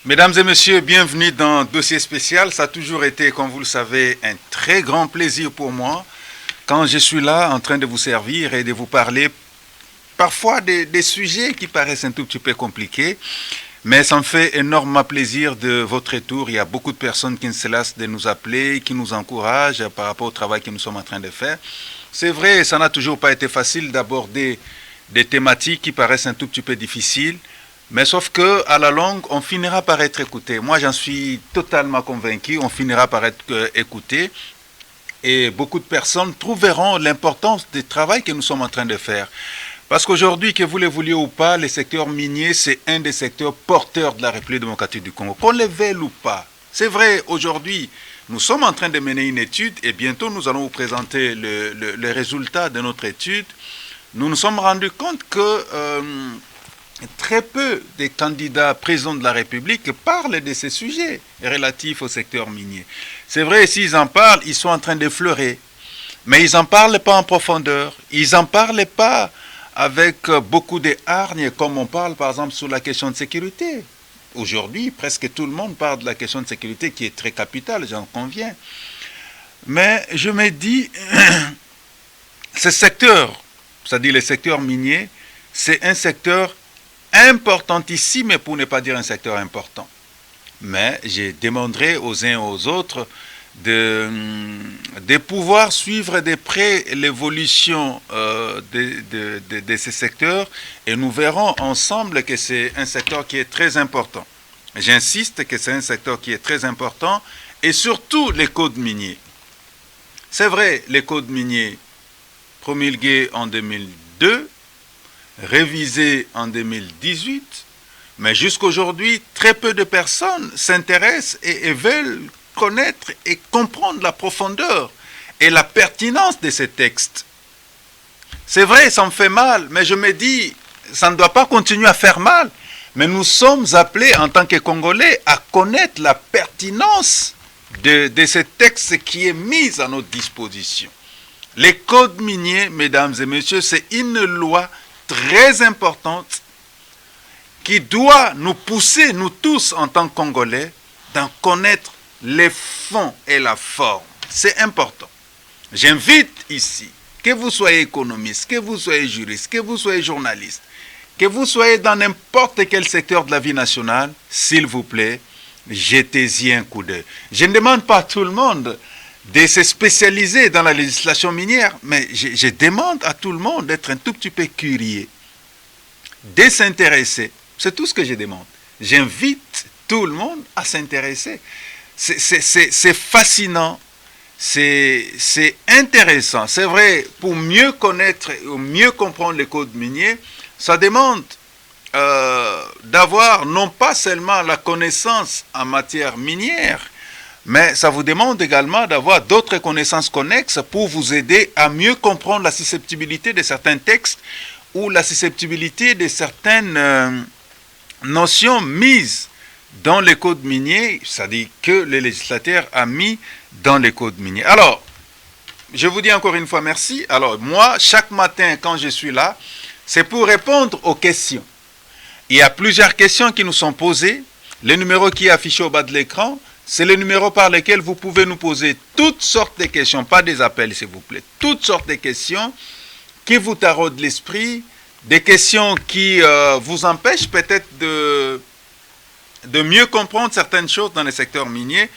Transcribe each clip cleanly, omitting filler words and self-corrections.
Mesdames et messieurs, bienvenue dans Dossier spécial. Ça a toujours été, comme vous le savez, un très grand plaisir pour moi quand je suis là en train de vous servir et de vous parler parfois des sujets qui paraissent un tout petit peu compliqués. Mais ça me fait énormément plaisir de votre retour. Il y a beaucoup de personnes qui ne se lassent de nous appeler, qui nous encouragent par rapport au travail que nous sommes en train de faire. C'est vrai, ça n'a toujours pas été facile d'aborder des thématiques qui paraissent un tout petit peu difficiles. Mais sauf que à la longue, on finira par être écouté. Moi, j'en suis totalement convaincu. On finira par être écouté. Et beaucoup de personnes trouveront l'importance du travail que nous sommes en train de faire. Parce qu'aujourd'hui, que vous le vouliez ou pas, le secteur minier, c'est un des secteurs porteurs de la République démocratique du Congo. Qu'on le veuille ou pas. C'est vrai, aujourd'hui, nous sommes en train de mener une étude et bientôt nous allons vous présenter le résultat de notre étude. Nous nous sommes rendus compte que très peu de candidats présidents de la République parlent de ces sujets relatifs au secteur minier. C'est vrai, s'ils en parlent, ils sont en train d'effleurer. Mais ils n'en parlent pas en profondeur. Ils n'en parlent pas avec beaucoup de hargne, comme on parle par exemple sur la question de sécurité. Aujourd'hui, presque tout le monde parle de la question de sécurité qui est très capitale, j'en conviens. Mais je me dis, ce secteur, c'est-à-dire le secteur minier, c'est un secteur importantissime, pour ne pas dire un secteur important. Mais je demanderai aux uns et aux autres de pouvoir suivre de près l'évolution de ces secteurs et nous verrons ensemble que c'est un secteur qui est très important. J'insiste que c'est un secteur qui est très important et surtout les codes miniers. C'est vrai, les codes miniers promulgués en 2002, révisés en 2018, mais jusqu'aujourd'hui, très peu de personnes s'intéressent et veulent connaître et comprendre la profondeur et la pertinence de ces textes. C'est vrai, ça me fait mal, mais je me dis, ça ne doit pas continuer à faire mal. Mais nous sommes appelés en tant que Congolais à connaître la pertinence de ces textes qui est mis à notre disposition. Les codes miniers, mesdames et messieurs, c'est une loi très importante qui doit nous pousser, nous tous en tant que Congolais, d'en connaître les fonds et la forme. C'est important. J'invite ici, que vous soyez économiste, que vous soyez juriste, que vous soyez journaliste, que vous soyez dans n'importe quel secteur de la vie nationale, s'il vous plaît, jetez-y un coup d'œil. Je ne demande pas à tout le monde de se spécialiser dans la législation minière, mais je demande à tout le monde d'être un tout petit peu curieux, de s'intéresser. C'est tout ce que je demande. J'invite tout le monde à s'intéresser. C'est fascinant, c'est intéressant. C'est vrai, pour mieux connaître, ou mieux comprendre les codes miniers, ça demande d'avoir non pas seulement la connaissance en matière minière, mais ça vous demande également d'avoir d'autres connaissances connexes pour vous aider à mieux comprendre la susceptibilité de certains textes ou la susceptibilité de certaines notions mises dans les codes miniers, c'est-à-dire que le législateur a mis dans les codes miniers. Alors, je vous dis encore une fois merci. Alors, moi, chaque matin, quand je suis là, c'est pour répondre aux questions. Il y a plusieurs questions qui nous sont posées. Le numéro qui est affiché au bas de l'écran, c'est le numéro par lequel vous pouvez nous poser toutes sortes de questions, pas des appels s'il vous plaît, toutes sortes de questions qui vous taraudent l'esprit, des questions qui vous empêchent peut-être de mieux comprendre certaines choses dans le secteur minier,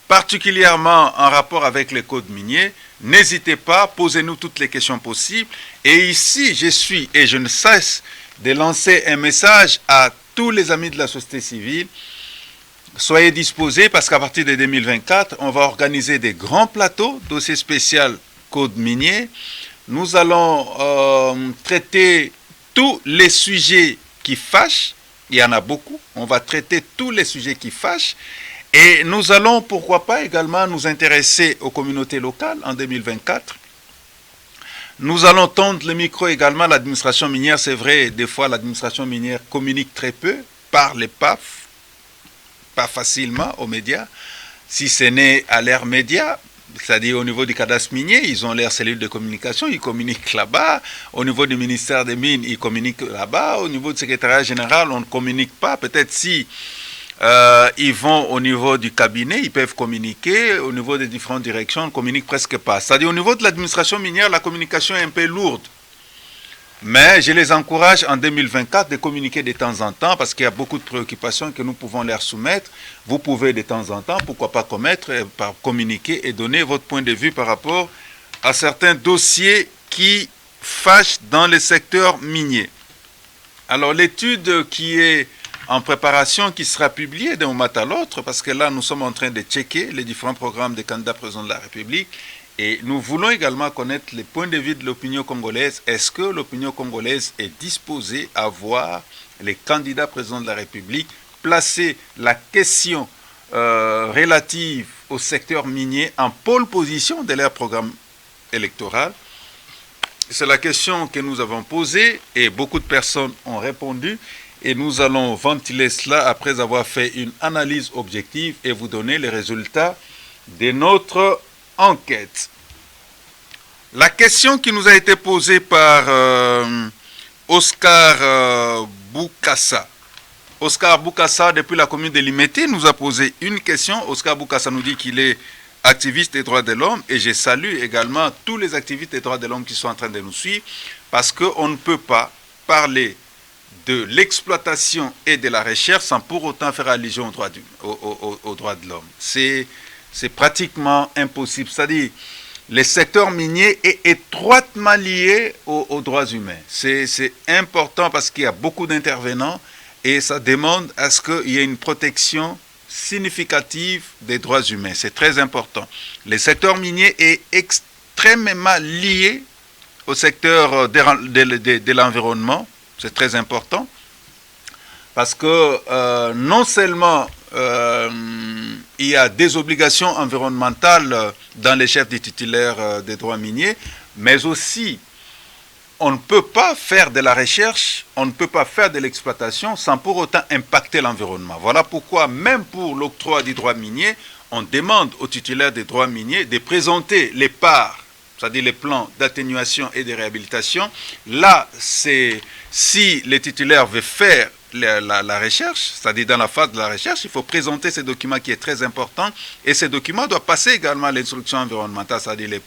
particulièrement en rapport avec les codes miniers. N'hésitez pas, posez-nous toutes les questions possibles. Et ici, je suis, et je ne cesse de lancer un message à tous les amis de la société civile. Soyez disposés parce qu'à partir de 2024, on va organiser des grands plateaux, dossiers spécial code minier. Nous allons traiter tous les sujets qui fâchent. Il y en a beaucoup. On va traiter tous les sujets qui fâchent. Et nous allons, pourquoi pas, également nous intéresser aux communautés locales en 2024. Nous allons tendre le micro également à l'administration minière. C'est vrai, des fois, l'administration minière communique très peu, parle pas facilement aux médias. Si ce n'est à l'ère média, c'est-à-dire au niveau du cadastre minier, ils ont leur cellule de communication, ils communiquent là-bas. Au niveau du ministère des Mines, ils communiquent là-bas. Au niveau du secrétariat général, on ne communique pas. Peut-être si Ils vont au niveau du cabinet, ils peuvent communiquer. Au niveau des différentes directions, on ne communique presque pas. C'est-à-dire au niveau de l'administration minière, la communication est un peu lourde. Mais je les encourage en 2024 de communiquer de temps en temps parce qu'il y a beaucoup de préoccupations que nous pouvons leur soumettre. Vous pouvez de temps en temps, pourquoi pas communiquer et donner votre point de vue par rapport à certains dossiers qui fâchent dans le secteur minier. Alors l'étude qui est en préparation, qui sera publiée d'un moment à l'autre, parce que là nous sommes en train de checker les différents programmes des candidats présidents de la République, et nous voulons également connaître les points de vue de l'opinion congolaise. Est-ce que l'opinion congolaise est disposée à voir les candidats présidents de la République placer la question relative au secteur minier en pôle position de leur programme électoral? C'est la question que nous avons posée et beaucoup de personnes ont répondu. Et nous allons ventiler cela après avoir fait une analyse objective et vous donner les résultats de notre enquête. La question qui nous a été posée par Oscar Boukassa. Oscar Boukassa, depuis la commune de Limete, nous a posé une question. Oscar Boukassa nous dit qu'il est activiste des droits de l'homme et je salue également tous les activistes des droits de l'homme qui sont en train de nous suivre parce qu'on ne peut pas parler de l'exploitation et de la recherche sans pour autant faire allusion aux droits de l'homme. C'est pratiquement impossible. C'est-à-dire, le secteur minier est étroitement lié aux droits humains. C'est important parce qu'il y a beaucoup d'intervenants et ça demande à ce qu'il y ait une protection significative des droits humains. C'est très important. Le secteur minier est extrêmement lié au secteur de l'environnement. C'est très important parce que non seulement il y a des obligations environnementales dans les chefs des titulaires des droits miniers, mais aussi on ne peut pas faire de la recherche, on ne peut pas faire de l'exploitation sans pour autant impacter l'environnement. Voilà pourquoi même pour l'octroi du droit minier, on demande aux titulaires des droits miniers de présenter les parts, c'est-à-dire les plans d'atténuation et de réhabilitation. Là, c'est si les titulaires veulent faire la recherche, c'est-à-dire dans la phase de la recherche, il faut présenter ces documents qui est très important et ces documents doivent passer également à l'instruction environnementale, c'est-à-dire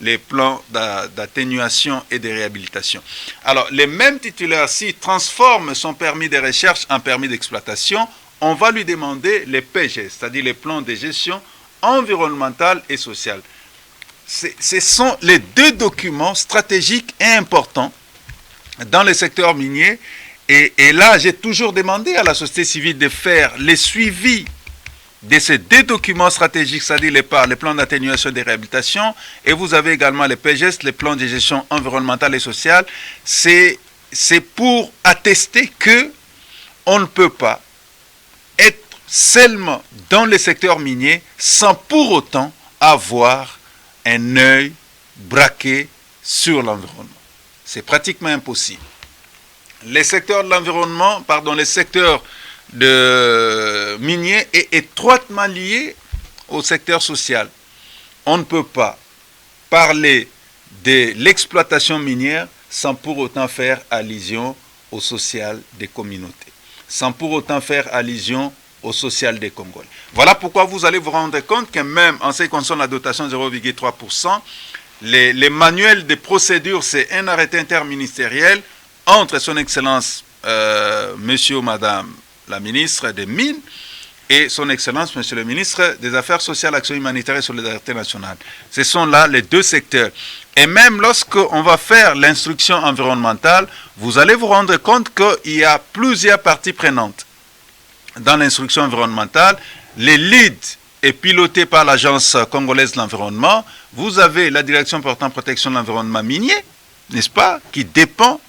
les plans d'atténuation et de réhabilitation. Alors, les mêmes titulaires, s'ils transforment son permis de recherche en permis d'exploitation, on va lui demander les PG, c'est-à-dire les plans de gestion environnementale et sociale. Ce sont les deux documents stratégiques et importants dans le secteur minier. Et là, j'ai toujours demandé à la société civile de faire les suivis de ces deux documents stratégiques, c'est-à-dire les plans d'atténuation et de réhabilitation, et vous avez également les PGS, les plans de gestion environnementale et sociale. C'est pour attester que on ne peut pas être seulement dans le secteur minier sans pour autant avoir un œil braqué sur l'environnement. C'est pratiquement impossible. Les secteurs de l'environnement, les secteurs miniers est étroitement lié au secteur social. On ne peut pas parler de l'exploitation minière sans pour autant faire allusion au social des communautés, sans pour autant faire allusion au social des Congolais. Voilà pourquoi vous allez vous rendre compte que même en ce qui concerne la dotation 0,3%, les manuels de procédure, c'est un arrêté interministériel entre son Excellence, monsieur ou madame la ministre des Mines, et son Excellence, monsieur le ministre des Affaires sociales, Action humanitaire et solidarité nationale. Ce sont là les deux secteurs. Et même lorsqu'on va faire l'instruction environnementale, vous allez vous rendre compte qu'il y a plusieurs parties prenantes dans l'instruction environnementale. Les leads est piloté par l'Agence congolaise de l'environnement. Vous avez la direction portant protection de l'environnement minier, n'est-ce pas, qui dépend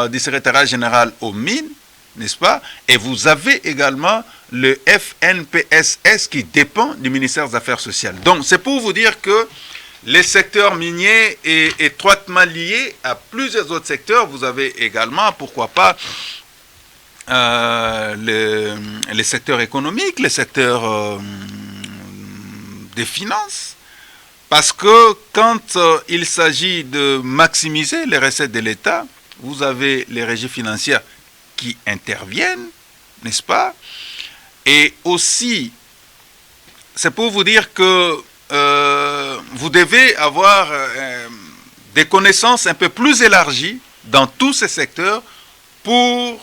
du secrétariat général aux mines, n'est-ce pas? Et vous avez également le FNPSS qui dépend du ministère des Affaires sociales. Donc, c'est pour vous dire que le secteur minier est étroitement lié à plusieurs autres secteurs. Vous avez également, pourquoi pas, les secteurs économiques, les secteurs des finances. Parce que quand il s'agit de maximiser les recettes de l'État, vous avez les régies financières qui interviennent, n'est-ce pas? Et aussi, c'est pour vous dire que vous devez avoir des connaissances un peu plus élargies dans tous ces secteurs pour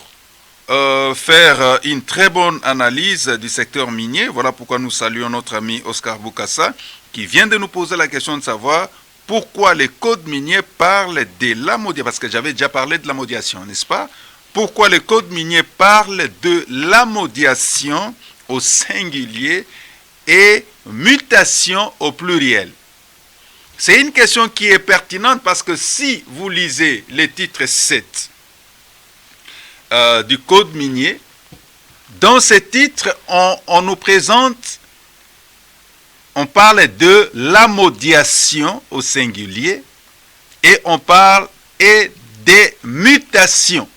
faire une très bonne analyse du secteur minier. Voilà pourquoi nous saluons notre ami Oscar Boukassa, qui vient de nous poser la question de savoir pourquoi les codes miniers parlent de l'ammodiation, parce que j'avais déjà parlé de l'ammodiation, n'est-ce pas? Pourquoi les codes miniers parlent de l'ammodiation au singulier et mutation au pluriel? C'est une question qui est pertinente parce que si vous lisez le titre 7 du code minier, dans ce titre, on nous présente, on parle de l'ammodiation au singulier et on parle des mutations.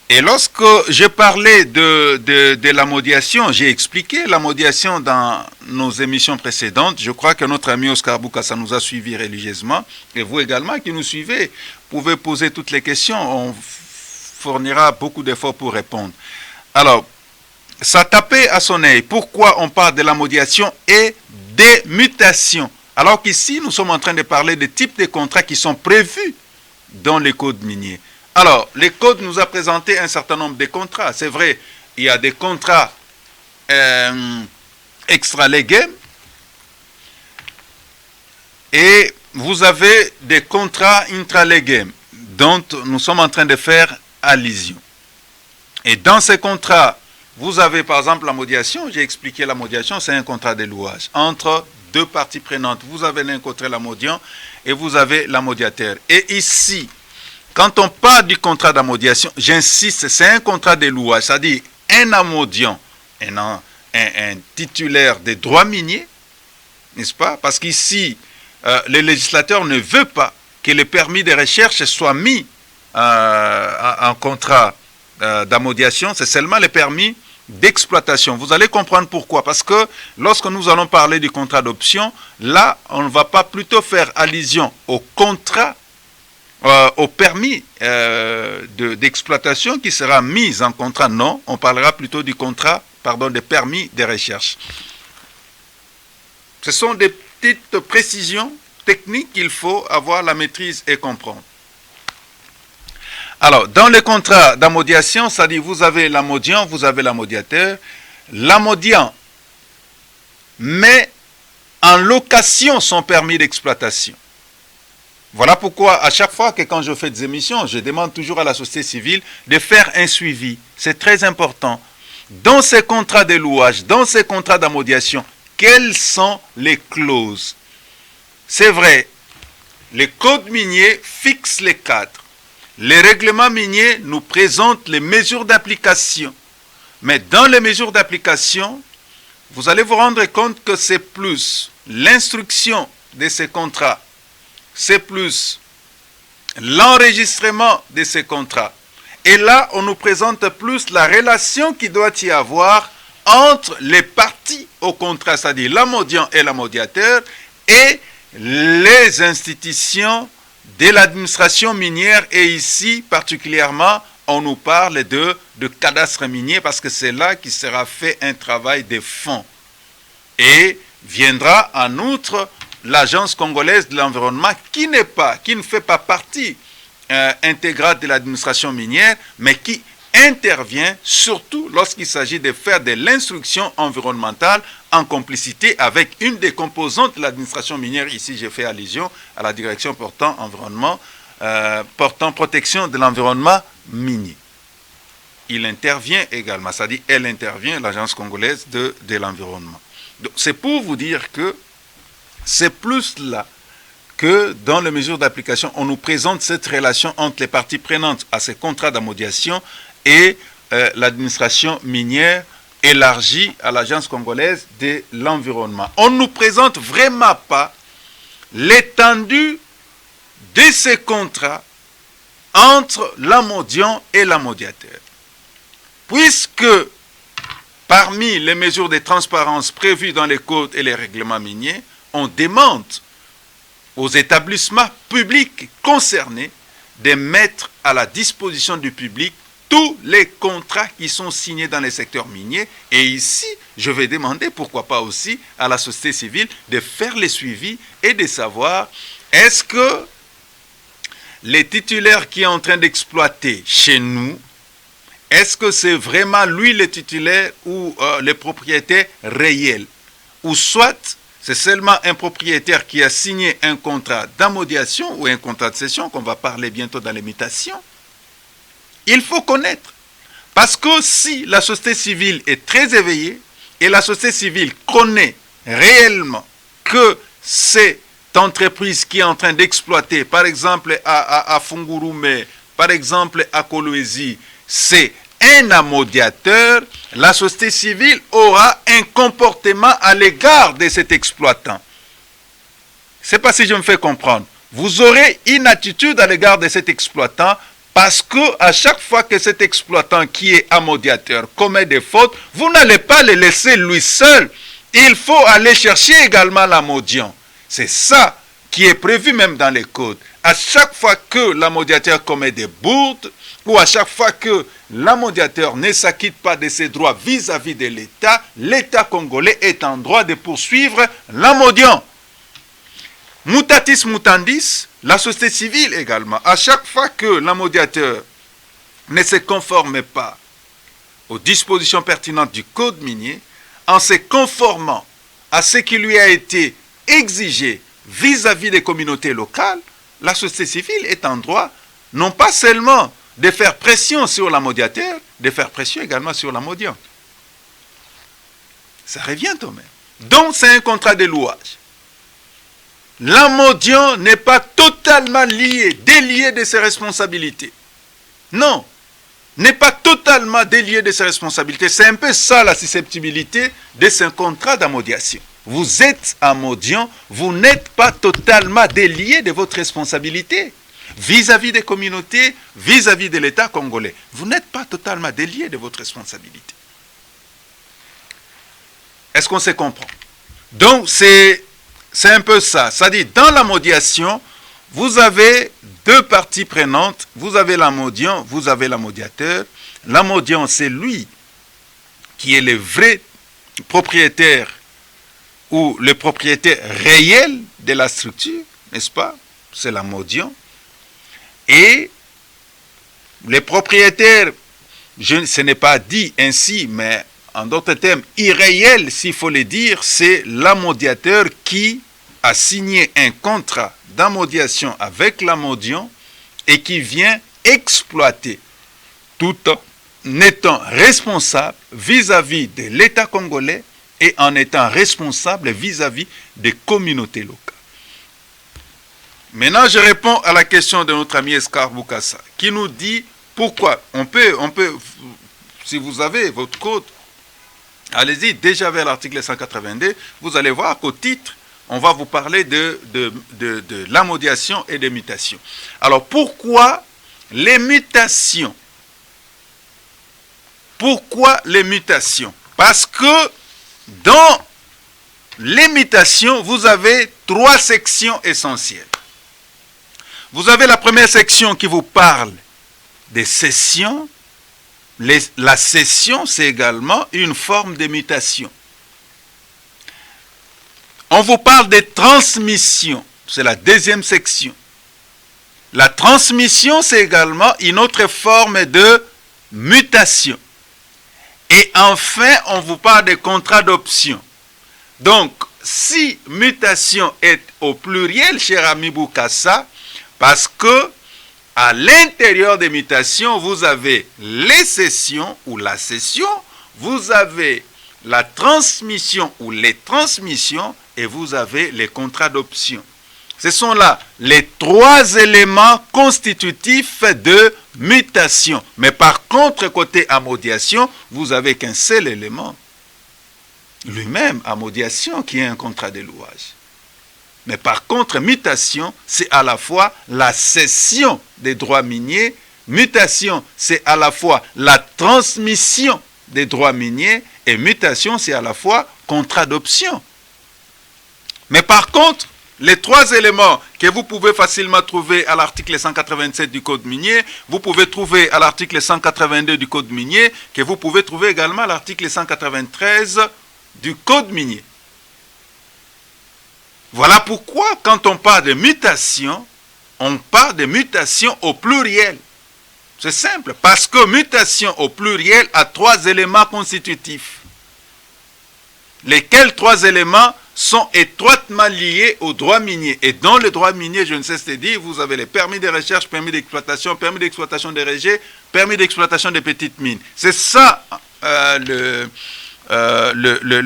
Et lorsque je parlais de l'ammodiation, j'ai expliqué l'ammodiation dans nos émissions précédentes. Je crois que notre ami Oscar Boukassa nous a suivis religieusement. Et vous également qui nous suivez, pouvez poser toutes les questions. On fournira beaucoup d'efforts pour répondre. Alors, ça tapait à son œil. Pourquoi on parle de l'ammodiation et des mutations? Alors qu'ici, nous sommes en train de parler des types de contrats qui sont prévus dans les codes miniers. Alors, les codes nous a présenté un certain nombre de contrats. C'est vrai, il y a des contrats extra-légaux et vous avez des contrats intra-légaux dont nous sommes en train de faire allusion. Et dans ces contrats, vous avez par exemple l'ammodiation. J'ai expliqué l'ammodiation, c'est un contrat de louage entre deux parties prenantes. Vous avez l'un côté l'ammodiant et vous avez l'ammodiataire. Et ici, quand on parle du contrat d'ammodiation, j'insiste, c'est un contrat de louage, c'est-à-dire un ammodiant, un titulaire des droits miniers, n'est-ce pas? Parce qu'ici, le législateur ne veut pas que le permis de recherche soit mis en contrat d'ammodiation, c'est seulement le permis d'exploitation. Vous allez comprendre pourquoi. Parce que lorsque nous allons parler du contrat d'option, là, on ne va pas plutôt faire allusion au contrat au permis d'exploitation qui sera mis en contrat. Non, on parlera plutôt du contrat, pardon, des permis de recherche. Ce sont des petites précisions techniques qu'il faut avoir la maîtrise et comprendre. Alors, dans les contrats d'ammodiation, c'est-à-dire vous avez l'ammodiant, vous avez l'ammodiateur. L'ammodiant met en location son permis d'exploitation. Voilà pourquoi, à chaque fois que quand je fais des émissions, je demande toujours à la société civile de faire un suivi. C'est très important. Dans ces contrats de louage, dans ces contrats d'ammodiation, quelles sont les clauses? C'est vrai, les codes miniers fixent les cadres. Les règlements miniers nous présentent les mesures d'application. Mais dans les mesures d'application, vous allez vous rendre compte que c'est plus l'instruction de ces contrats, c'est plus l'enregistrement de ces contrats. Et là, on nous présente plus la relation qui doit y avoir entre les parties au contrat, c'est-à-dire l'ammodiant et l'ammodiateur, et les institutions de l'administration minière. Et ici, particulièrement, on nous parle de cadastre minier parce que c'est là qu'il sera fait un travail de fond. Et viendra en outre l'Agence congolaise de l'environnement qui ne fait pas partie intégrante de l'administration minière, mais qui intervient surtout lorsqu'il s'agit de faire de l'instruction environnementale en complicité avec une des composantes de l'administration minière. Ici, j'ai fait allusion à la direction portant environnement, portant protection de l'environnement minier. Il intervient également, c'est-à-dire elle intervient, l'Agence congolaise de l'environnement. C'est pour vous dire que c'est plus là que dans les mesures d'application, on nous présente cette relation entre les parties prenantes à ces contrats d'ammodiation et l'administration minière élargie à l'Agence congolaise de l'environnement. On ne nous présente vraiment pas l'étendue de ces contrats entre l'ammodiant et l'ammodiateur. Puisque parmi les mesures de transparence prévues dans les codes et les règlements miniers, on demande aux établissements publics concernés de mettre à la disposition du public tous les contrats qui sont signés dans les secteurs miniers. Et ici, je vais demander, pourquoi pas aussi, à la société civile de faire les suivis et de savoir est-ce que les titulaires qui est en train d'exploiter chez nous, est-ce que c'est vraiment lui le titulaire ou le propriétaire réel? Ou soit c'est seulement un propriétaire qui a signé un contrat d'ammodiation ou un contrat de cession, qu'on va parler bientôt dans l'imitation. Il faut connaître. Parce que si la société civile est très éveillée et la société civile connaît réellement que cette entreprise qui est en train d'exploiter, par exemple à Fungurume, par exemple à Kolwezi, c'est un ammodiateur, la société civile aura un comportement à l'égard de cet exploitant. Je ne sais pas si je me fais comprendre. Vous aurez une attitude à l'égard de cet exploitant parce que à chaque fois que cet exploitant qui est ammodiateur commet des fautes, vous n'allez pas le laisser lui seul. Il faut aller chercher également l'ammodiant. C'est ça qui est prévu même dans les codes. À chaque fois que l'ammodiateur commet des bourdes, ou à chaque fois que l'ammodiateur ne s'acquitte pas de ses droits vis-à-vis de l'État, l'État congolais est en droit de poursuivre l'ammodiant. Mutatis mutandis, la société civile également, à chaque fois que l'ammodiateur ne se conforme pas aux dispositions pertinentes du code minier, en se conformant à ce qui lui a été exigé vis-à-vis des communautés locales, la société civile est en droit non pas seulement de faire pression sur l'ammodiateur, de faire pression également sur l'ammodiant. Ça revient au même. Donc c'est un contrat de louage. L'ammodiant n'est pas totalement lié, délié de ses responsabilités. Non, n'est pas totalement délié de ses responsabilités. C'est un peu ça la susceptibilité de ce contrat d'ammodiation. Vous êtes ammodiant, vous n'êtes pas totalement délié de votre responsabilité vis-à-vis des communautés, vis-à-vis de l'État congolais. Vous n'êtes pas totalement délié de votre responsabilité. Est-ce qu'on se comprend? Donc, c'est un peu ça. C'est-à-dire, dans l'ammodiation, vous avez deux parties prenantes. Vous avez l'ammodiant, vous avez l'ammodiateur. L'ammodiant, c'est lui qui est le vrai propriétaire ou le propriétaire réel de la structure, n'est-ce pas? C'est l'ammodiant. Et les propriétaires, ce n'est pas dit ainsi, mais en d'autres termes, irréel, s'il faut le dire, c'est l'ammodiateur qui a signé un contrat d'ammodiation avec l'ammodiant et qui vient exploiter tout en étant responsable vis-à-vis de l'État congolais et en étant responsable vis-à-vis des communautés locales. Maintenant, je réponds à la question de notre ami Escar Boukassa, qui nous dit pourquoi. On peut, si vous avez votre code, allez-y, déjà vers l'article 182, vous allez voir qu'au titre, on va vous parler de l'ammodiation et des mutations. Alors, pourquoi les mutations? Pourquoi les mutations? Parce que dans les mutations, vous avez trois sections essentielles. Vous avez la première section qui vous parle des cessions. La cession, c'est également une forme de mutation. On vous parle des transmissions. C'est la deuxième section. La transmission, c'est également une autre forme de mutation. Et enfin, on vous parle des contrats d'option. Donc, si mutation est au pluriel, cher ami Boukassa, parce que à l'intérieur des mutations, vous avez les cessions ou la cession, vous avez la transmission ou les transmissions et vous avez les contrats d'option. Ce sont là les trois éléments constitutifs de mutation. Mais par contre, côté ammodiation, vous n'avez qu'un seul élément. Lui-même, ammodiation, qui est un contrat de louage. Mais par contre, mutation, c'est à la fois la cession des droits miniers, mutation, c'est à la fois la transmission des droits miniers, et mutation, c'est à la fois contrat d'option. Mais par contre, les 3 éléments que vous pouvez facilement trouver à l'article 187 du Code minier, vous pouvez trouver à l'article 182 du Code minier, que vous pouvez trouver également à l'article 193 du Code minier. Voilà pourquoi, quand on parle de mutation, on parle de mutation au pluriel. C'est simple, parce que mutation au pluriel a 3 éléments constitutifs. Lesquels 3 éléments sont étroitement liés au droit minier. Et dans le droit minier, je ne cesse de dire, vous avez les permis de recherche, permis d'exploitation des rejets, permis d'exploitation des petites mines. C'est ça le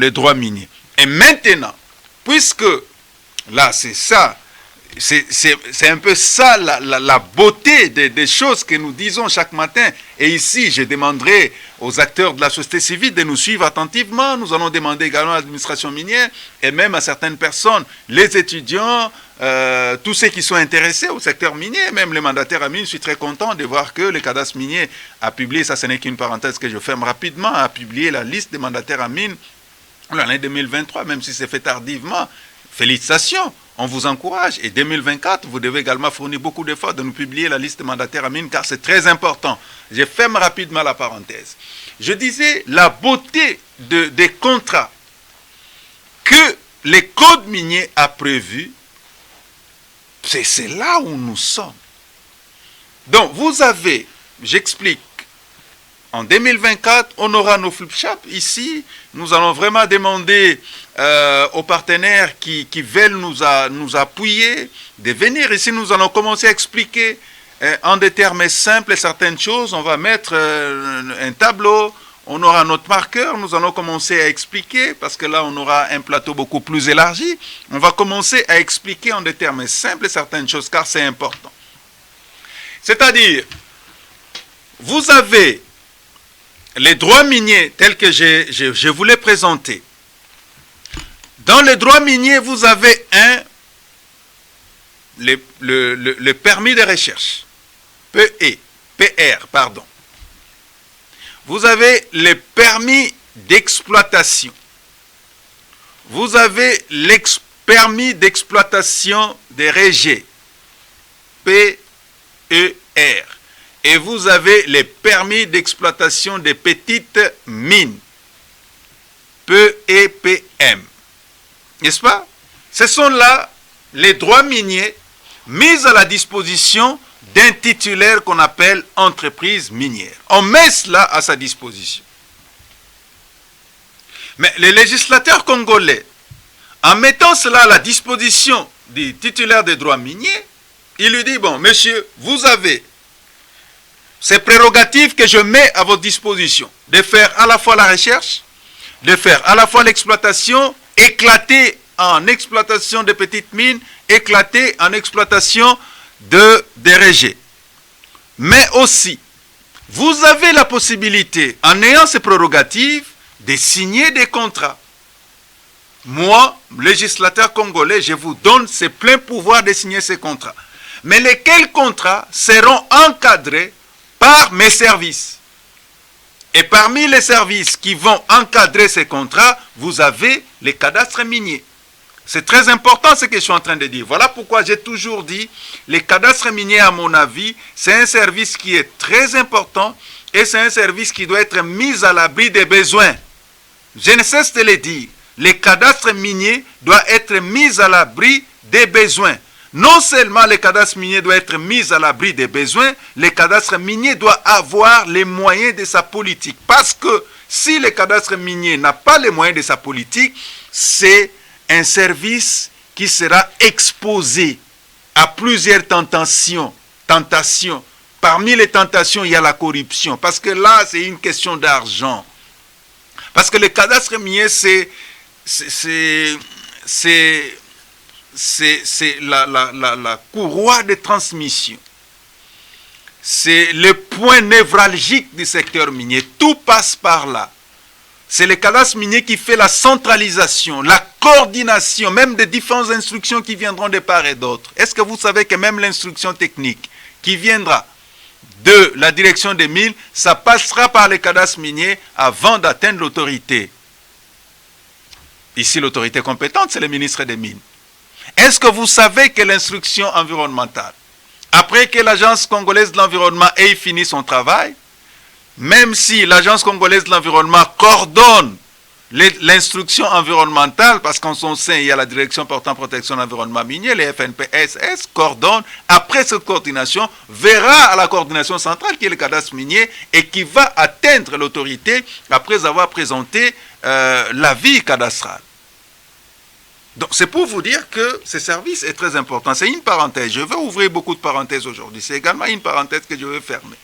droit minier. Et maintenant, puisque là, c'est ça, c'est un peu ça la beauté des choses que nous disons chaque matin. Et ici, je demanderai aux acteurs de la société civile de nous suivre attentivement. Nous allons demander également à l'administration minière et même à certaines personnes, les étudiants, tous ceux qui sont intéressés au secteur minier, même les mandataires à mine. Je suis très content de voir que le cadastre minier a publié, ça ce n'est qu'une parenthèse que je ferme rapidement, a publié la liste des mandataires à mine l'année 2023, même si c'est fait tardivement. Félicitations, on vous encourage. Et 2024, vous devez également fournir beaucoup d'efforts de nous publier la liste des mandataires à mine, car c'est très important. Je ferme rapidement la parenthèse. Je disais la beauté des contrats que les codes miniers a prévus, c'est là où nous sommes. Donc, vous avez, j'explique, en 2024, on aura nos flip shops. Ici, nous allons vraiment demander aux partenaires qui veulent nous appuyer de venir. Ici, nous allons commencer à expliquer en des termes simples certaines choses. On va mettre un tableau, on aura notre marqueur, nous allons commencer à expliquer, parce que là, on aura un plateau beaucoup plus élargi. On va commencer à expliquer en des termes simples certaines choses, car c'est important. C'est-à-dire, vous avez les droits miniers tels que je vous l'ai présenté. Dans les droits miniers, vous avez le permis de recherche, PR, pardon. Vous avez les permis d'exploitation. Vous avez permis d'exploitation des rejets, PER. Et vous avez les permis d'exploitation des petites mines, PEPM. N'est-ce pas? Ce sont là les droits miniers mis à la disposition d'un titulaire qu'on appelle entreprise minière. On met cela à sa disposition. Mais les législateurs congolais, en mettant cela à la disposition du titulaire des droits miniers, il lui dit, bon, monsieur, vous avez ces prérogatives que je mets à votre disposition, de faire à la fois la recherche, de faire à la fois l'exploitation, éclater en exploitation de petites mines, éclater en exploitation des rejets. Mais aussi, vous avez la possibilité, en ayant ces prérogatives, de signer des contrats. Moi, législateur congolais, je vous donne ce plein pouvoir de signer ces contrats. Mais lesquels contrats seront encadrés par mes services. Et parmi les services qui vont encadrer ces contrats, vous avez les cadastres miniers. C'est très important ce que je suis en train de dire. Voilà pourquoi j'ai toujours dit, les cadastres miniers, à mon avis, c'est un service qui est très important et c'est un service qui doit être mis à l'abri des besoins. Je ne cesse de le dire. Les cadastres miniers doivent être mis à l'abri des besoins. Non seulement les cadastres miniers doivent être mis à l'abri des besoins, les cadastres miniers doivent avoir les moyens de sa politique. Parce que si le cadastre minier n'a pas les moyens de sa politique, c'est un service qui sera exposé à plusieurs tentations. Parmi les tentations, il y a la corruption. Parce que là, c'est une question d'argent. Parce que le cadastre minier, c'est la courroie de transmission. C'est le point névralgique du secteur minier. Tout passe par là. C'est le cadastre minier qui fait la centralisation, la coordination, même des différentes instructions qui viendront de part et d'autre. Est-ce que vous savez que même l'instruction technique qui viendra de la direction des mines, ça passera par les cadastres miniers avant d'atteindre l'autorité. Ici, l'autorité compétente, c'est le ministre des Mines. Est-ce Est-ce que vous savez que l'instruction environnementale, après que l'Agence congolaise de l'environnement ait fini son travail, même si l'Agence congolaise de l'environnement coordonne l'instruction environnementale, parce qu'en son sein, il y a la direction portant protection de l'environnement minier, les FNPSS coordonnent, après cette coordination, verra à la coordination centrale qui est le cadastre minier et qui va atteindre l'autorité après avoir présenté l'avis cadastral. Donc c'est pour vous dire que ce service est très important. C'est une parenthèse. Je vais ouvrir beaucoup de parenthèses aujourd'hui. C'est également une parenthèse que je vais fermer.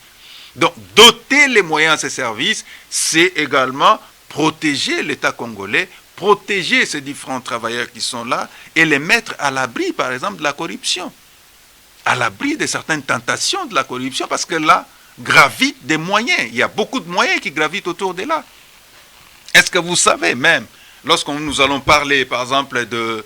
Donc doter les moyens à ces services, c'est également protéger l'État congolais, protéger ces différents travailleurs qui sont là et les mettre à l'abri, par exemple, de la corruption. À l'abri de certaines tentations de la corruption, parce que là, gravitent des moyens. Il y a beaucoup de moyens qui gravitent autour de là. Est-ce que vous savez même, lorsque nous allons parler, par exemple, de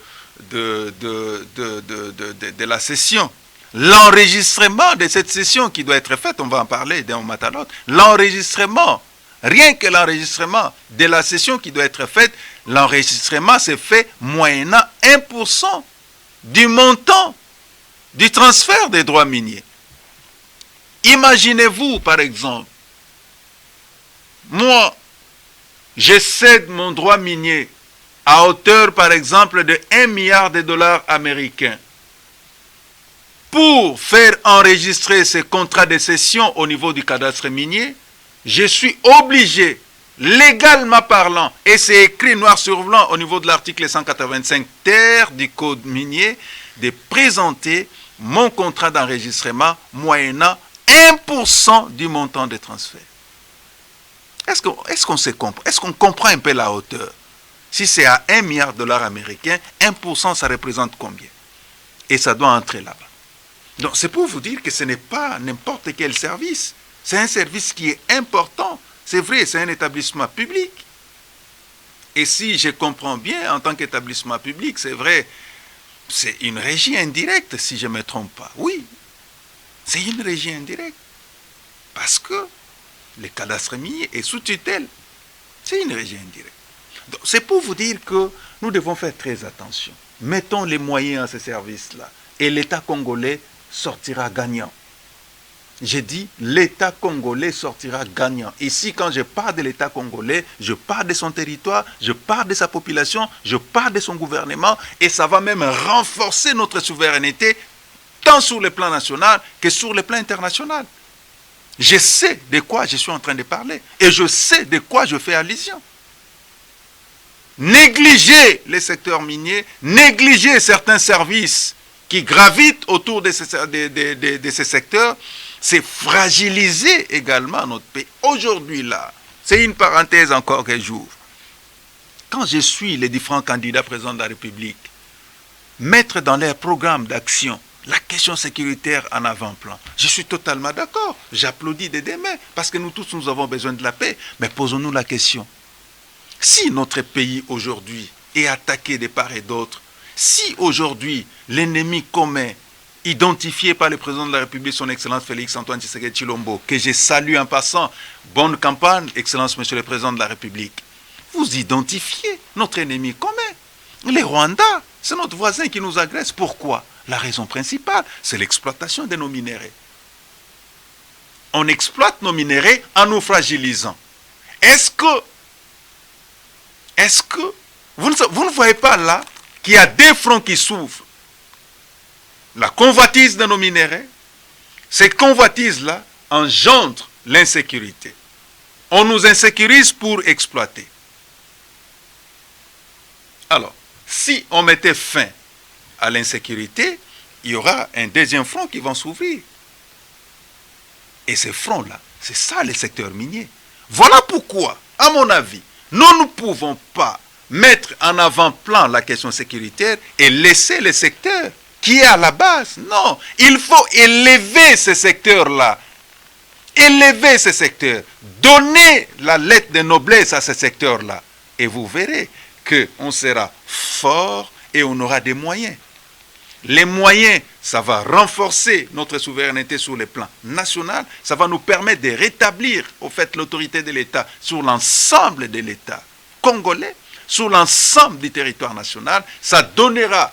la session, l'enregistrement de cette session qui doit être faite, on va en parler d'un moment à l'autre, l'enregistrement, rien que l'enregistrement de la session qui doit être faite, l'enregistrement se fait moyennant 1% du montant du transfert des droits miniers. Imaginez-vous, par exemple, moi, je cède mon droit minier à hauteur, par exemple, de 1 milliard de dollars américains pour faire enregistrer ces contrats de cession au niveau du cadastre minier. Je suis obligé, légalement parlant, et c'est écrit noir sur blanc au niveau de l'article 185 ter du code minier, de présenter mon contrat d'enregistrement moyennant 1% du montant des transferts. Est-ce qu'on comprend un peu la hauteur? Si c'est à 1 milliard de dollars américains, 1% ça représente combien? Et ça doit entrer là-bas. Donc c'est pour vous dire que ce n'est pas n'importe quel service. C'est un service qui est important. C'est vrai, c'est un établissement public. Et si je comprends bien, en tant qu'établissement public, c'est vrai, c'est une régie indirecte, si je ne me trompe pas. Oui, c'est une régie indirecte. Parce que le cadastre minier est sous tutelle. C'est une régie indirecte. Donc c'est pour vous dire que nous devons faire très attention. Mettons les moyens à ce service-là. Et l'État congolais sortira gagnant. J'ai dit, l'État congolais sortira gagnant. Ici, quand je parle de l'État congolais, je parle de son territoire, je parle de sa population, je parle de son gouvernement, et ça va même renforcer notre souveraineté, tant sur le plan national que sur le plan international. Je sais de quoi je suis en train de parler, et je sais de quoi je fais allusion. Négliger les secteurs miniers, négliger certains services qui gravitent autour de ces secteurs, c'est fragiliser également notre pays. Aujourd'hui, là, c'est une parenthèse encore que j'ouvre. Quand je suis les différents candidats présidents de la République, mettre dans leur programme d'action la question sécuritaire en avant-plan, je suis totalement d'accord. J'applaudis des mains, parce que nous tous, nous avons besoin de la paix. Mais posons-nous la question. Si notre pays aujourd'hui est attaqué de part et d'autre, si aujourd'hui l'ennemi commun identifié par le président de la République, son Excellence Félix Antoine Tshisekedi Tshilombo, que je salue en passant, bonne campagne, Excellence Monsieur le Président de la République, vous identifiez notre ennemi commun. Les Rwandais, c'est notre voisin qui nous agresse. Pourquoi? La raison principale, c'est l'exploitation de nos minéraux. On exploite nos minéraux en nous fragilisant. Est-ce que vous ne voyez pas là qu'il y a deux fronts qui s'ouvrent? La convoitise de nos minéraux, cette convoitise-là engendre l'insécurité. On nous insécurise pour exploiter. Alors, si on mettait fin à l'insécurité, il y aura un deuxième front qui va s'ouvrir. Et ce front-là, c'est ça le secteur minier. Voilà pourquoi, à mon avis, nous ne pouvons pas mettre en avant-plan la question sécuritaire et laisser le secteur qui est à la base. Non, il faut élever ce secteur-là. Élever ce secteur. Donner la lettre de noblesse à ce secteur-là. Et vous verrez qu'on sera fort et on aura des moyens. Les moyens, ça va renforcer notre souveraineté sur le plan national. Ça va nous permettre de rétablir, au fait, l'autorité de l'État sur l'ensemble de l'État congolais, sur l'ensemble du territoire national. Ça donnera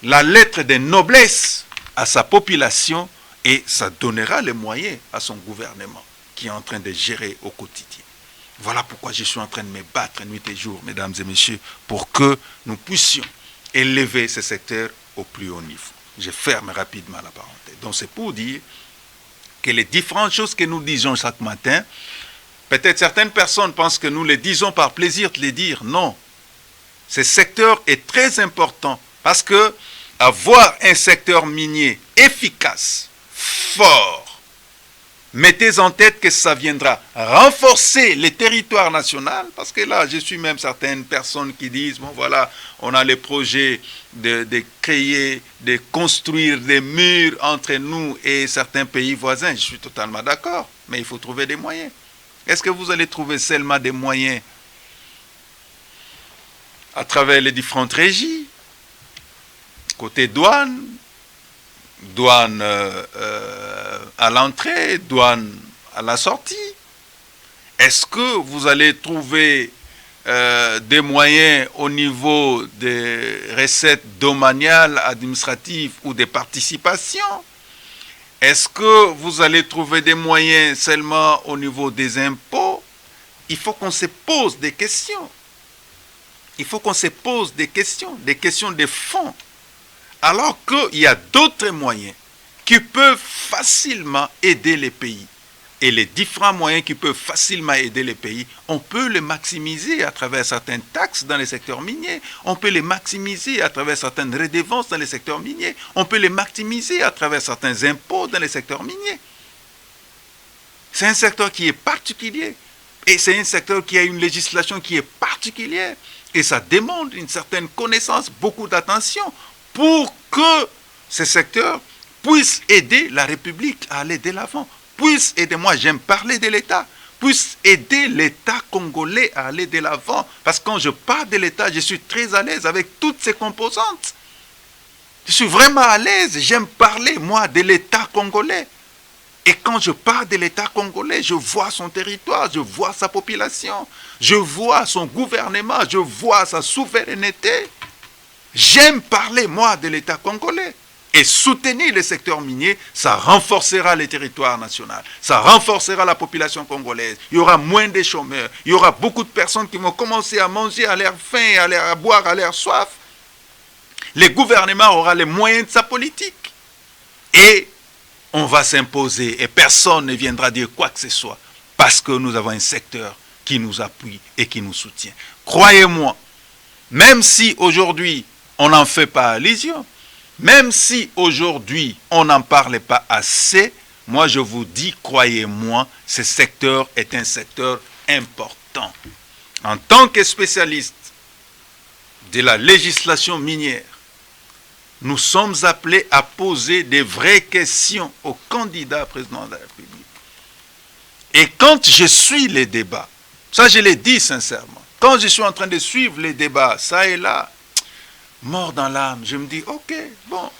la lettre de noblesse à sa population et ça donnera les moyens à son gouvernement qui est en train de gérer au quotidien. Voilà pourquoi je suis en train de me battre nuit et jour, mesdames et messieurs, pour que nous puissions élever ce secteur au plus haut niveau. Je ferme rapidement la parenthèse. Donc c'est pour dire que les différentes choses que nous disons chaque matin, peut-être certaines personnes pensent que nous les disons par plaisir de les dire. Non. Ce secteur est très important parce que avoir un secteur minier efficace, fort, mettez en tête que ça viendra renforcer les territoires nationaux, parce que là, je suis même certaines personnes qui disent, bon voilà, on a les projets de créer, de construire des murs entre nous et certains pays voisins. Je suis totalement d'accord, mais il faut trouver des moyens. Est-ce que vous allez trouver seulement des moyens à travers les différentes régies, côté douane, douane à l'entrée, douane à la sortie? Est-ce que vous allez trouver des moyens au niveau des recettes domaniales, administratives ou des participations? Est-ce que vous allez trouver des moyens seulement au niveau des impôts? Il faut qu'on se pose des questions. Il faut qu'on se pose des questions de fond. Alors qu'il y a d'autres moyens qui peuvent facilement aider les pays. Et les différents moyens qui peuvent facilement aider les pays, on peut les maximiser à travers certaines taxes dans les secteurs miniers, on peut les maximiser à travers certaines redevances dans les secteurs miniers, on peut les maximiser à travers certains impôts dans les secteurs miniers. C'est un secteur qui est particulier. Et c'est un secteur qui a une législation qui est particulière. Et ça demande une certaine connaissance, beaucoup d'attention pour que ce secteur puisse aider la République à aller de l'avant, puisse aider, moi j'aime parler de l'État, puisse aider l'État congolais à aller de l'avant. Parce que quand je parle de l'État, je suis très à l'aise avec toutes ses composantes. Je suis vraiment à l'aise, j'aime parler, moi, de l'État congolais. Et quand je parle de l'État congolais, je vois son territoire, je vois sa population, je vois son gouvernement, je vois sa souveraineté. J'aime parler, moi, de l'État congolais. Et soutenir le secteur minier, ça renforcera les territoires nationaux, ça renforcera la population congolaise. Il y aura moins de chômeurs, il y aura beaucoup de personnes qui vont commencer à manger à l'air faim, à boire à l'air soif. Le gouvernement aura les moyens de sa politique. Et on va s'imposer et personne ne viendra dire quoi que ce soit parce que nous avons un secteur qui nous appuie et qui nous soutient. Croyez-moi, même si aujourd'hui on n'en fait pas allusion, même si aujourd'hui on n'en parle pas assez, moi je vous dis, croyez-moi, ce secteur est un secteur important. En tant que spécialiste de la législation minière, nous sommes appelés à poser des vraies questions aux candidats président de la République. Et quand je suis les débats, ça je l'ai dit sincèrement, quand je suis en train de suivre les débats, ça et là, mort dans l'âme, je me dis, ok, bon,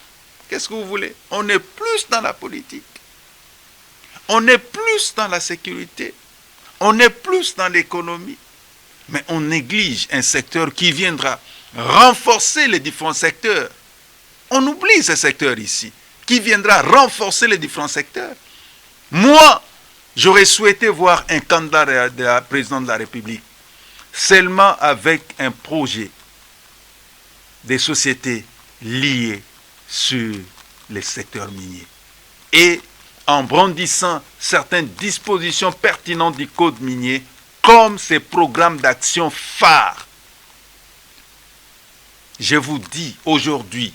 qu'est-ce que vous voulez? On est plus dans la politique, on est plus dans la sécurité, on est plus dans l'économie, mais on néglige un secteur qui viendra renforcer les différents secteurs. On oublie ce secteur ici, qui viendra renforcer les différents secteurs. Moi, j'aurais souhaité voir un candidat de la président de la République seulement avec un projet des sociétés liées sur les secteurs miniers et en brandissant certaines dispositions pertinentes du code minier comme ces programmes d'action phares. Je vous dis aujourd'hui,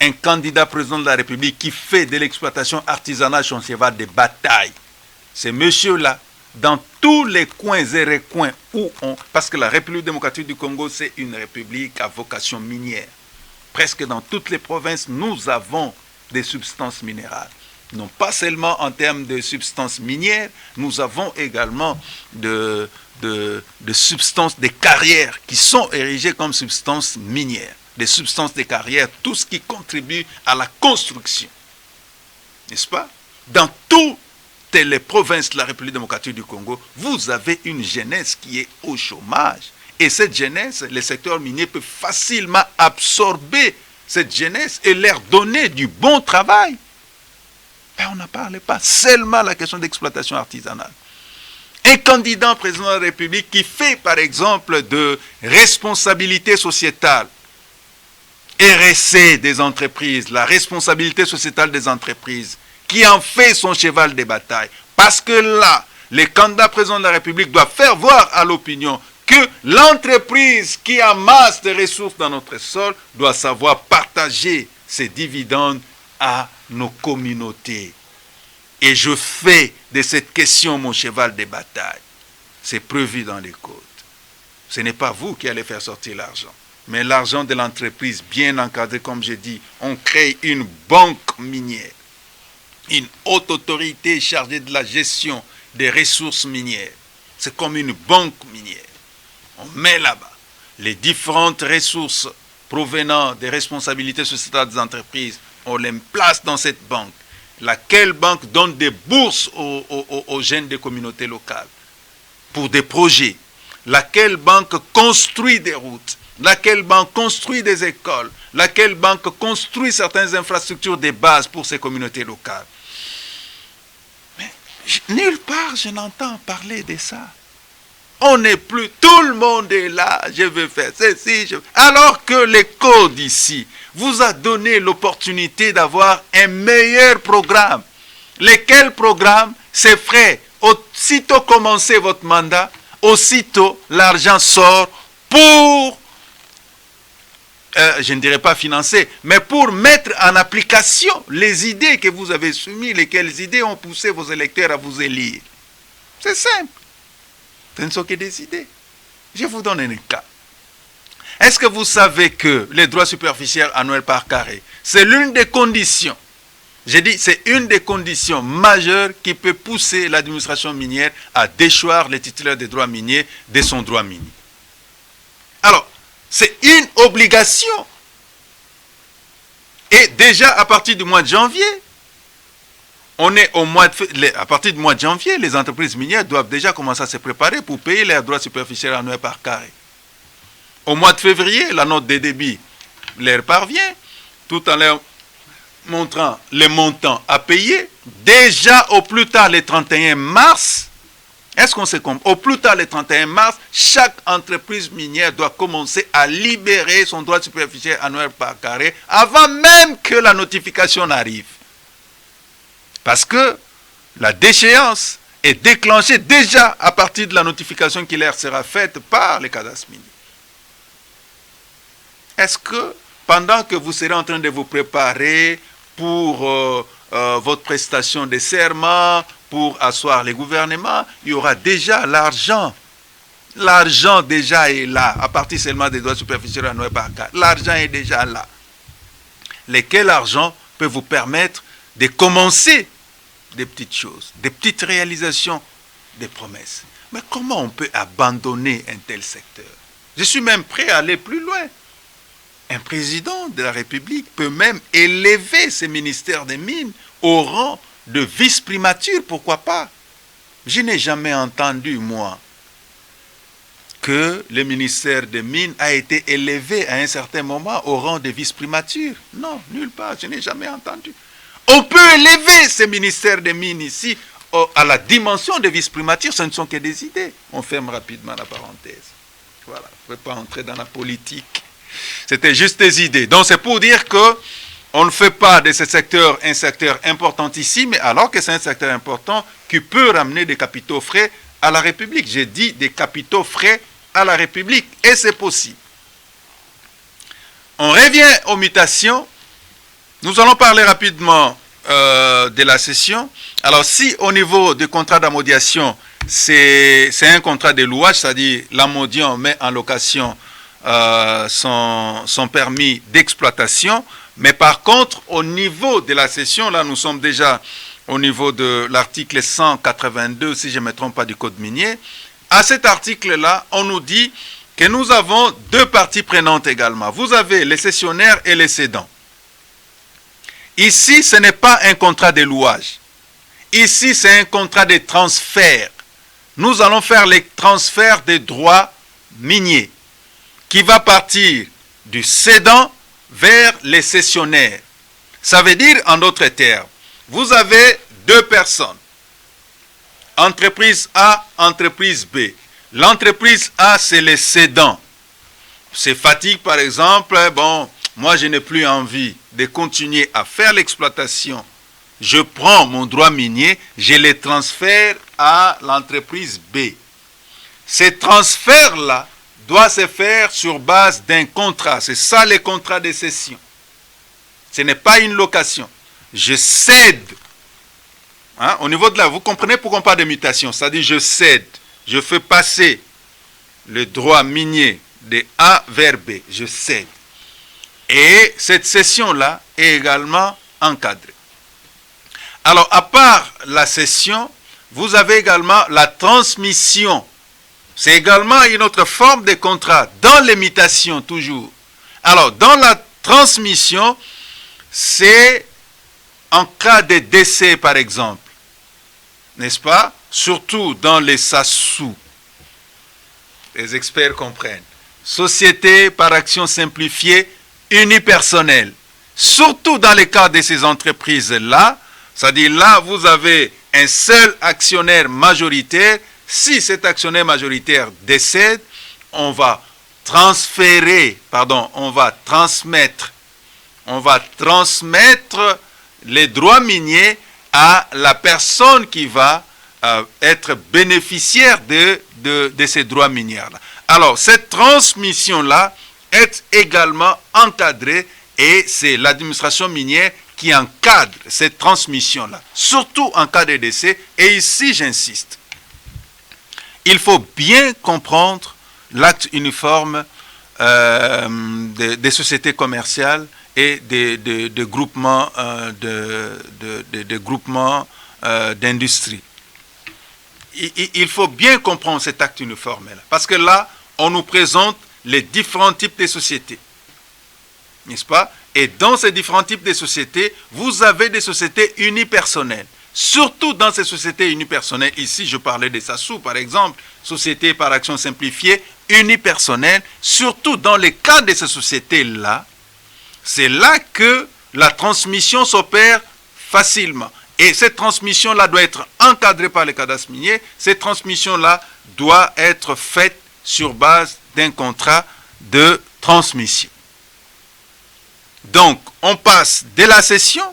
un candidat président de la République qui fait de l'exploitation artisanale son cheval de bataille. Ces messieurs-là, dans tous les coins et recoins où on... Parce que la République démocratique du Congo, c'est une république à vocation minière. Presque dans toutes les provinces, nous avons des substances minérales. Non pas seulement en termes de substances minières, nous avons également de substances, des carrières qui sont érigées comme substances minières. Des substances de carrière, tout ce qui contribue à la construction. N'est-ce pas? Dans toutes les provinces de la République démocratique du Congo, vous avez une jeunesse qui est au chômage. Et cette jeunesse, le secteur minier peut facilement absorber cette jeunesse et leur donner du bon travail. Mais on ne parle pas seulement de la question d'exploitation artisanale. Un candidat président de la République qui fait, par exemple, de responsabilité sociétale, RSE des entreprises, la responsabilité sociétale des entreprises, qui en fait son cheval de bataille. Parce que là, les candidats présidents de la République doivent faire voir à l'opinion que l'entreprise qui amasse des ressources dans notre sol doit savoir partager ses dividendes à nos communautés. Et je fais de cette question mon cheval de bataille. C'est prévu dans les codes. Ce n'est pas vous qui allez faire sortir l'argent, mais l'argent de l'entreprise bien encadré, comme j'ai dit. On crée une banque minière, une haute autorité chargée de la gestion des ressources minières. C'est comme une banque minière. On met là-bas les différentes ressources provenant des responsabilités sociétales des entreprises. On les place dans cette banque. Laquelle banque donne des bourses aux jeunes des communautés locales pour des projets. Laquelle banque construit des routes. Laquelle banque construit des écoles. Laquelle banque construit certaines infrastructures de base pour ces communautés locales. Mais nulle part je n'entends parler de ça. On n'est plus, tout le monde est là, je veux faire ceci, alors que les codes ici vous a donné l'opportunité d'avoir un meilleur programme. Lequel programme? C'est frais. Aussitôt commencé votre mandat, aussitôt l'argent sort pour, je ne dirais pas financer, mais pour mettre en application les idées que vous avez soumises, lesquelles idées ont poussé vos électeurs à vous élire. C'est simple. Ce ne sont que des idées. Je vous donne un cas. Est-ce que vous savez que les droits superficiels annuels par carré, c'est l'une des conditions, j'ai dit, c'est une des conditions majeures qui peut pousser l'administration minière à déchoir les titulaires des droits miniers de son droit minier. Alors, c'est une obligation. Et déjà, à partir du mois de janvier, on est au mois de, à partir du mois de janvier, les entreprises minières doivent déjà commencer à se préparer pour payer leurs droits superficiels annuels par carré. Au mois de février, la note des débits leur parvient, tout en leur montrant les montants à payer. Déjà, au plus tard, le 31 mars, est-ce qu'on se comprend? Au plus tard, le 31 mars, chaque entreprise minière doit commencer à libérer son droit superficiel annuel par carré avant même que la notification n'arrive. Parce que la déchéance est déclenchée déjà à partir de la notification qui leur sera faite par les cadastres miniers. Est-ce que pendant que vous serez en train de vous préparer pour votre prestation de serment, pour asseoir les gouvernements, il y aura déjà l'argent. L'argent déjà est là, à partir seulement des droits superficiels annuels par cas. L'argent est déjà là. Lesquels argent peut vous permettre de commencer des petites choses, des petites réalisations, des promesses. Mais comment on peut abandonner un tel secteur? Je suis même prêt à aller plus loin. Un président de la République peut même élever ses ministères des Mines au rang de vice-primature, pourquoi pas? Je n'ai jamais entendu, moi, que le ministère des Mines a été élevé à un certain moment au rang de vice-primature. Non, nulle part, je n'ai jamais entendu. On peut élever ces ministères des Mines ici à la dimension de vice-primature, ce ne sont que des idées. On ferme rapidement la parenthèse. Voilà, je ne vais pas entrer dans la politique. C'était juste des idées. Donc c'est pour dire qu'on ne fait pas de ce secteur un secteur importantissime, alors que c'est un secteur important qui peut ramener des capitaux frais à la République. J'ai dit des capitaux frais à la République, et c'est possible. On revient aux mutations. Nous allons parler rapidement de la cession. Alors si au niveau du contrat d'amodiation, c'est un contrat de louage, c'est-à-dire l'amodiant met en location son permis d'exploitation, mais par contre au niveau de la cession, là nous sommes déjà au niveau de l'article 182, si je ne me trompe pas, du code minier. À cet article-là, on nous dit que nous avons deux parties prenantes également. Vous avez les cessionnaires et les cédants. Ici, ce n'est pas un contrat de louage. Ici, c'est un contrat de transfert. Nous allons faire les transferts des droits miniers qui va partir du cédant vers les cessionnaires. Ça veut dire, en d'autres termes, vous avez deux personnes. Entreprise A, entreprise B. L'entreprise A, c'est les cédants. C'est Fatigue, par exemple. Bon, moi, je n'ai plus envie de continuer à faire l'exploitation. Je prends mon droit minier, je les transfère à l'entreprise B. Ces transferts-là doivent se faire sur base d'un contrat. C'est ça les contrats de cession. Ce n'est pas une location. Je cède. Hein, au niveau de là, vous comprenez pourquoi on parle de mutation. C'est-à-dire je cède. Je fais passer le droit minier de A vers B. Je cède. Et cette cession-là est également encadrée. Alors, à part la cession, vous avez également la transmission. C'est également une autre forme de contrat, dans l'imitation toujours. Alors, dans la transmission, c'est en cas de décès, par exemple. N'est-ce pas? Surtout dans les SASU. Les experts comprennent. Société par action simplifiée, unipersonnelle. Surtout dans les cas de ces entreprises-là, c'est-à-dire là, vous avez un seul actionnaire majoritaire. Si cet actionnaire majoritaire décède, on va transmettre les droits miniers à la personne qui va être bénéficiaire de ces droits miniers-là. Alors, cette transmission-là est également encadrée et c'est l'administration minière qui encadre cette transmission-là, surtout en cas de décès. Et ici, j'insiste, il faut bien comprendre l'acte uniforme des sociétés commerciales et des groupements d'industrie. Il faut bien comprendre cet acte uniforme-là, parce que là, on nous présente les différents types de sociétés. N'est-ce pas? Et dans ces différents types de sociétés, vous avez des sociétés unipersonnelles. Surtout dans ces sociétés unipersonnelles, ici je parlais des SASU par exemple, société par action simplifiée, unipersonnelle, surtout dans les cas de ces sociétés-là, c'est là que la transmission s'opère facilement. Et cette transmission-là doit être encadrée par les cadastres miniers, cette transmission-là doit être faite sur base d'un contrat de transmission. Donc, on passe de la cession,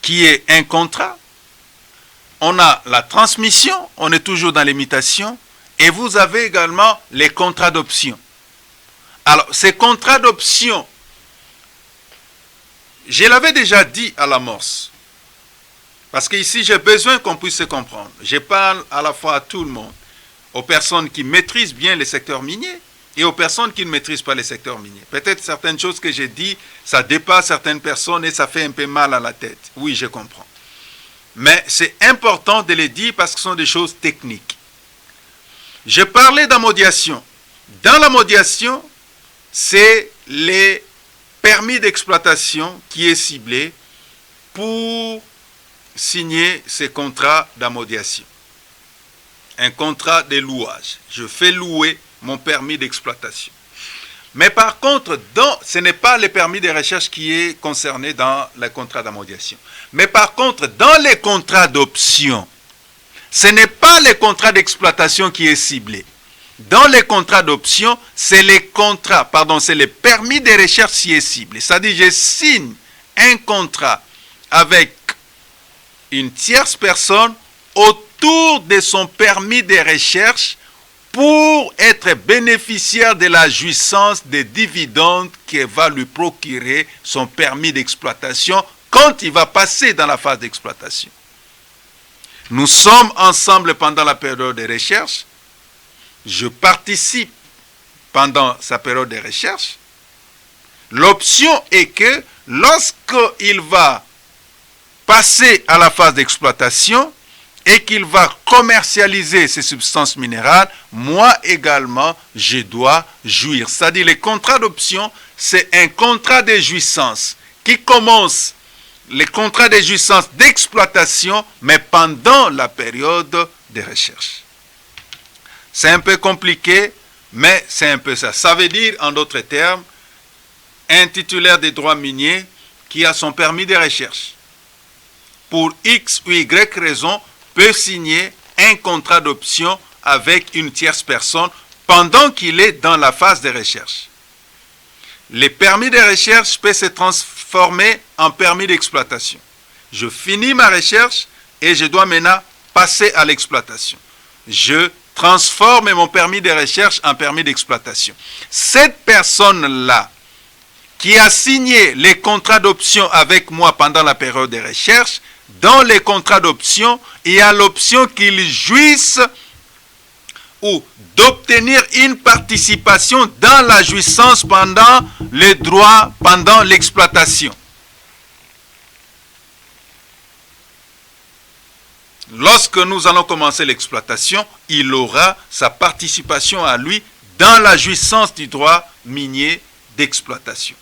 qui est un contrat, on a la transmission, on est toujours dans l'imitation, et vous avez également les contrats d'option. Alors, ces contrats d'option, je l'avais déjà dit à l'amorce, parce qu'ici, j'ai besoin qu'on puisse se comprendre. Je parle à la fois à tout le monde, aux personnes qui maîtrisent bien les secteurs miniers, et aux personnes qui ne maîtrisent pas les secteurs miniers. Peut-être certaines choses que j'ai dit, ça dépasse certaines personnes et ça fait un peu mal à la tête. Oui, je comprends. Mais c'est important de les dire parce que ce sont des choses techniques. Je parlais d'amodiation. Dans l'amodiation, c'est les permis d'exploitation qui est ciblé pour signer ces contrats d'amodiation. Un contrat de louage. Je fais louer mon permis d'exploitation. Mais par contre, ce n'est pas le permis de recherche qui est concerné dans les contrats d'amodiation. Mais par contre, dans les contrats d'option, ce n'est pas le contrat d'exploitation qui est ciblé. Dans les contrats d'option, c'est le permis de recherche qui est ciblé. C'est-à-dire, je signe un contrat avec une tierce personne autour de son permis de recherche pour être bénéficiaire de la jouissance des dividendes que va lui procurer son permis d'exploitation quand il va passer dans la phase d'exploitation. Nous sommes ensemble pendant la période de recherche. Je participe pendant sa période de recherche. L'option est que lorsqu'il va passer à la phase d'exploitation, et qu'il va commercialiser ces substances minérales, moi également, je dois jouir. C'est-à-dire, les contrats d'option, c'est un contrat de jouissance qui commence, les contrats de jouissance d'exploitation, mais pendant la période de recherche. C'est un peu compliqué, mais c'est un peu ça. Ça veut dire, en d'autres termes, un titulaire des droits miniers qui a son permis de recherche, pour X ou Y raison, peut signer un contrat d'option avec une tierce personne pendant qu'il est dans la phase de recherche. Les permis de recherche peuvent se transformer en permis d'exploitation. Je finis ma recherche et je dois maintenant passer à l'exploitation. Je transforme mon permis de recherche en permis d'exploitation. Cette personne-là, qui a signé les contrats d'option avec moi pendant la période de recherche, dans les contrats d'option, il y a l'option qu'il jouisse ou d'obtenir une participation dans la jouissance pendant les droits, pendant l'exploitation. Lorsque nous allons commencer l'exploitation, il aura sa participation à lui dans la jouissance du droit minier d'exploitation.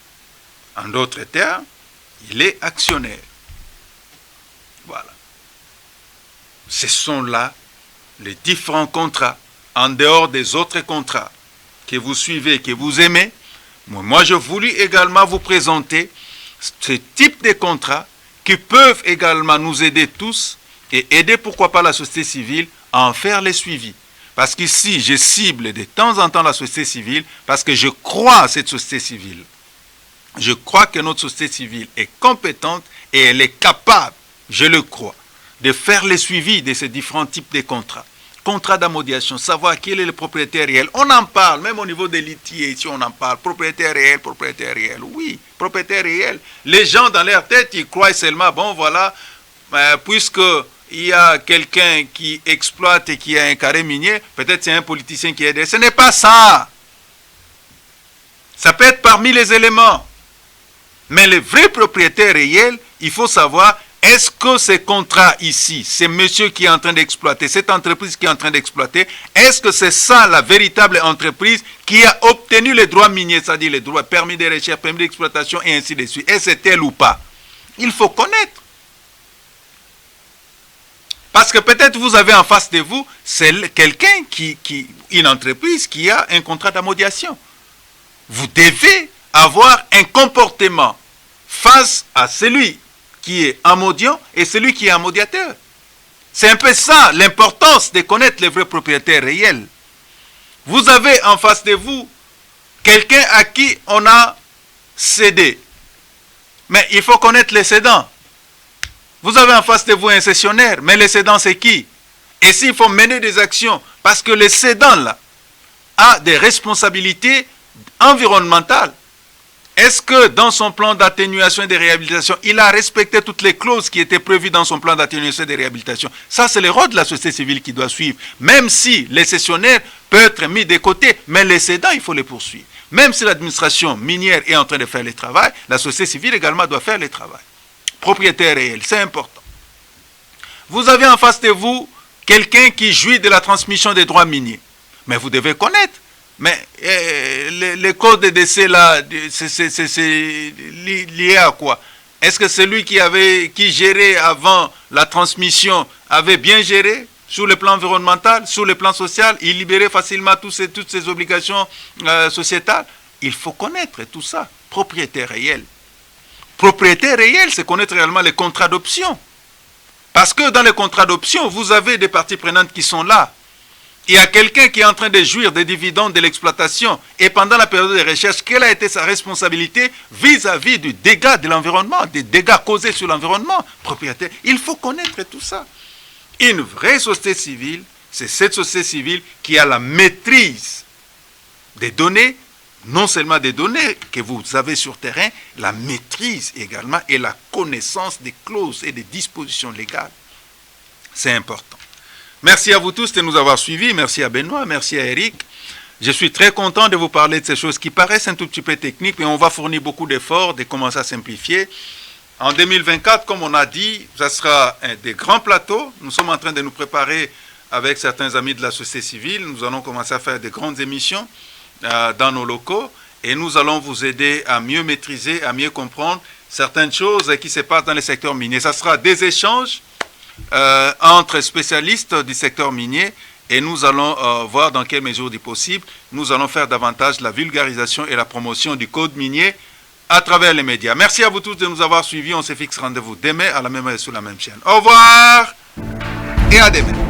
En d'autres termes, il est actionnaire. Voilà. Ce sont là les différents contrats, en dehors des autres contrats que vous suivez, que vous aimez. Moi, je voulais également vous présenter ce type de contrats qui peuvent également nous aider tous et aider, pourquoi pas, la société civile à en faire les suivis. Parce qu'ici, je cible de temps en temps la société civile parce que je crois à cette société civile. Je crois que notre société civile est compétente et elle est capable, je le crois, de faire les suivis de ces différents types de contrats. Contrat d'amodiation, savoir quel est le propriétaire réel. On en parle, même au niveau des litiges, ici on en parle. Propriétaire réel, oui, propriétaire réel. Les gens dans leur tête, ils croient seulement, bon voilà, puisque il y a quelqu'un qui exploite et qui a un carré minier, peut-être c'est un politicien qui aide. Ce n'est pas ça. Ça peut être parmi les éléments. Mais le vrai propriétaire réel, il faut savoir, est-ce que ce contrat ici, c'est monsieur qui est en train d'exploiter, cette entreprise qui est en train d'exploiter, est-ce que c'est ça la véritable entreprise qui a obtenu les droits miniers, c'est-à-dire les droits, permis de recherche, permis d'exploitation et ainsi de suite. Est-ce que c'est elle ou pas? Il faut connaître. Parce que peut-être vous avez en face de vous, c'est quelqu'un une entreprise qui a un contrat d'amodiation. Vous devez avoir un comportement face à celui qui est amodiant et celui qui est amodiateur. C'est un peu ça l'importance de connaître les vrais propriétaires réels. Vous avez en face de vous quelqu'un à qui on a cédé. Mais il faut connaître les cédants. Vous avez en face de vous un cessionnaire, mais les cédants c'est qui? Et s'il faut mener des actions, parce que le cédant là a des responsabilités environnementales. Est-ce que dans son plan d'atténuation et de réhabilitation, il a respecté toutes les clauses qui étaient prévues dans son plan d'atténuation et de réhabilitation? Ça, c'est le rôle de la société civile qui doit suivre. Même si les cessionnaires peuvent être mis de côté, mais les cédants, il faut les poursuivre. Même si l'administration minière est en train de faire le travail, la société civile également doit faire le travail. Propriétaire réel, c'est important. Vous avez en face de vous quelqu'un qui jouit de la transmission des droits miniers. Mais vous devez connaître. Mais le code de décès là, c'est lié à quoi? Est-ce que celui qui gérait avant la transmission avait bien géré sur le plan environnemental, sur le plan social? Il libérait facilement toutes ces obligations sociétales? Il faut connaître tout ça. Propriétaire réel. Propriétaire réel, c'est connaître réellement les contrats d'option. Parce que dans les contrats d'option, vous avez des parties prenantes qui sont là. Il y a quelqu'un qui est en train de jouir des dividendes de l'exploitation. Et pendant la période de recherche, quelle a été sa responsabilité vis-à-vis du dégât de l'environnement, des dégâts causés sur l'environnement? Propriétaire, il faut connaître tout ça. Une vraie société civile, c'est cette société civile qui a la maîtrise des données, non seulement des données que vous avez sur terrain, la maîtrise également et la connaissance des clauses et des dispositions légales. C'est important. Merci à vous tous de nous avoir suivis. Merci à Benoît, merci à Eric. Je suis très content de vous parler de ces choses qui paraissent un tout petit peu techniques, mais on va fournir beaucoup d'efforts de commencer à simplifier. En 2024, comme on a dit, ça sera des grands plateaux. Nous sommes en train de nous préparer avec certains amis de la société civile. Nous allons commencer à faire de grandes émissions dans nos locaux et nous allons vous aider à mieux maîtriser, à mieux comprendre certaines choses qui se passent dans le secteur minier. Ça sera des échanges entre spécialistes du secteur minier et nous allons voir dans quelle mesure du possible nous allons faire davantage la vulgarisation et la promotion du code minier à travers les médias. Merci à vous tous de nous avoir suivis. On se fixe rendez-vous demain à la même heure sur la même chaîne. Au revoir et à demain.